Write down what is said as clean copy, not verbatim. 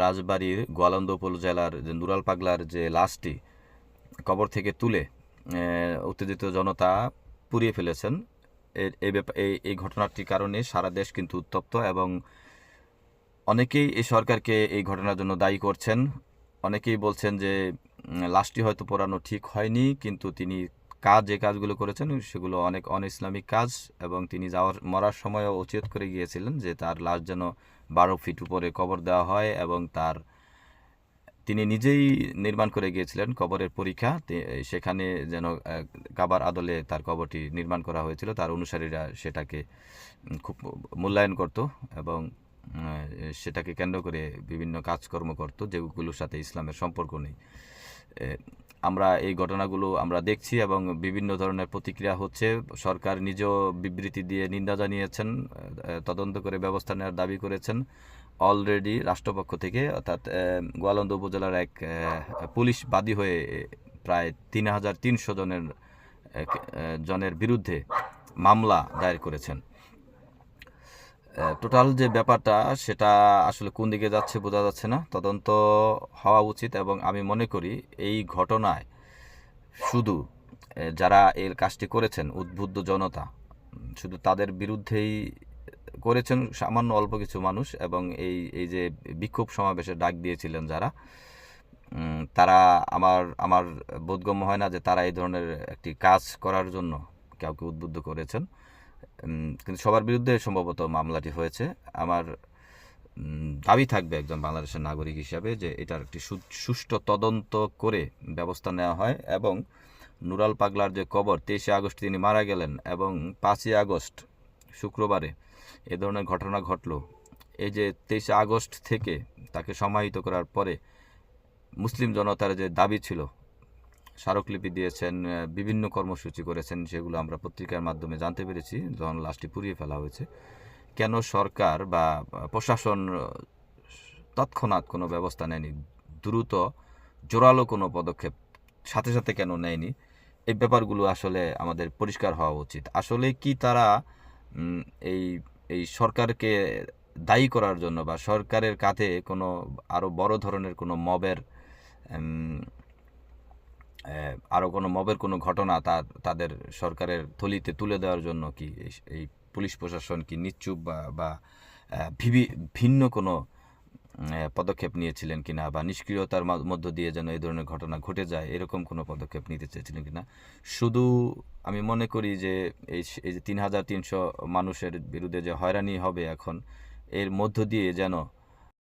রাজবাড়ির গোয়ালন্দ উপজেলার যে নুরাল পাগলার যে লাশটি কবর থেকে তুলে উত্তেজিত জনতা পুড়িয়ে ফেলেছেন। এই ঘটনাটির কারণে সারা দেশ কিন্তু উত্তপ্ত এবং অনেকেই এই সরকারকে এই ঘটনার জন্য দায়ী করছেন। অনেকেই বলছেন যে লাশটি হয়তো পোড়ানো ঠিক হয়নি, কিন্তু তিনি যে কাজগুলো করেছেন সেগুলো অনেক ইসলামিক কাজ, এবং তিনি মরার সময়ও উচিত করে গিয়েছিলেন যে তার লাশ যেন 12 ফিট উপরে কবর দেওয়া হয়, এবং তিনি নিজেই নির্মাণ করে গিয়েছিলেন কবরের পরীক্ষা, সেখানে যেন কাবার আদলে তার কবরটি নির্মাণ করা হয়েছিল। তার অনুসারীরা সেটাকে খুব মূল্যায়ন করত এবং সেটাকে কেন্দ্র করে বিভিন্ন কাজকর্ম করত যেগুলোর সাথে ইসলামের সম্পর্ক নেই। আমরা এই ঘটনাগুলো আমরা দেখছি এবং বিভিন্ন ধরনের প্রতিক্রিয়া হচ্ছে। সরকার নিজেও বিবৃতি দিয়ে নিন্দা জানিয়েছেন, তদন্ত করে ব্যবস্থা নেওয়ার দাবি করেছেন। অলরেডি রাষ্ট্রপক্ষ থেকে অর্থাৎ গোয়ালন্দ উপজেলার এক পুলিশ বাদী হয়ে প্রায় 3300 জনের বিরুদ্ধে মামলা দায়ের করেছেন। টোটাল যে ব্যাপারটা সেটা আসলে কোন দিকে যাচ্ছে বোঝা যাচ্ছে না। তদন্ত হওয়া উচিত, এবং আমি মনে করি এই ঘটনায় শুধু যারা এর কাজটি করেছেন উদ্বুদ্ধ জনতা, শুধু তাদের বিরুদ্ধেই করেছেন সামান্য অল্প কিছু মানুষ, এবং এই যে বিক্ষোভ সমাবেশে ডাক দিয়েছিলেন যারা, তারা আমার বোধগম্য হয় না যে তারা এই ধরনের একটি কাজ করার জন্য কাউকে উদ্বুদ্ধ করেছেন। কিন্তু সবার বিরুদ্ধে সম্ভবত মামলাটি হয়েছে। আমার দাবি থাকবে একজন বাংলাদেশের নাগরিক হিসাবে যে এটার একটি সুষ্ঠু তদন্ত করে ব্যবস্থা নেওয়া হয়, এবং নুরাল পাগলার যে কবর 23 আগস্ট তিনি মারা গেলেন, এবং 5 আগস্ট শুক্রবারে এ ধরনের ঘটনা ঘটলো। এই যে 23 আগস্ট থেকে তাকে সমাহিত করার পরে মুসলিম জনতার যে দাবি ছিল, স্মারকলিপি দিয়েছেন, বিভিন্ন কর্মসূচি করেছেন, সেগুলো আমরা পত্রিকার মাধ্যমে জানতে পেরেছি যখন লাশটি পুড়িয়ে ফেলা হয়েছে। কেন সরকার বা প্রশাসন তৎক্ষণাৎ কোনো ব্যবস্থা নেয়নি, দ্রুত জোরালো কোনো পদক্ষেপ সাথে সাথে কেন নেয়নি, এই ব্যাপারগুলো আসলে আমাদের পরিষ্কার হওয়া উচিত। আসলে কি তারা এই এই সরকারকে দায়ী করার জন্য বা সরকারের কাঁধে কোনো আরও বড় ধরনের কোনো মবের কোনো ঘটনা তাদের সরকারের থলিতে তুলে দেওয়ার জন্য কি এই পুলিশ প্রশাসন কি নিশ্চুপ বা ভিন্ন কোনো পদক্ষেপ নিয়েছিলেন কিনা, বা নিষ্ক্রিয়তার মধ্য দিয়ে যেন এই ধরনের ঘটনা ঘটে যায় এরকম কোনো পদক্ষেপ নিতে চেয়েছিলেন কিনা। শুধু আমি মনে করি যে এই যে 3300 মানুষের বিরুদ্ধে যে হয়রানি হবে এখন, এর মধ্য দিয়ে যেন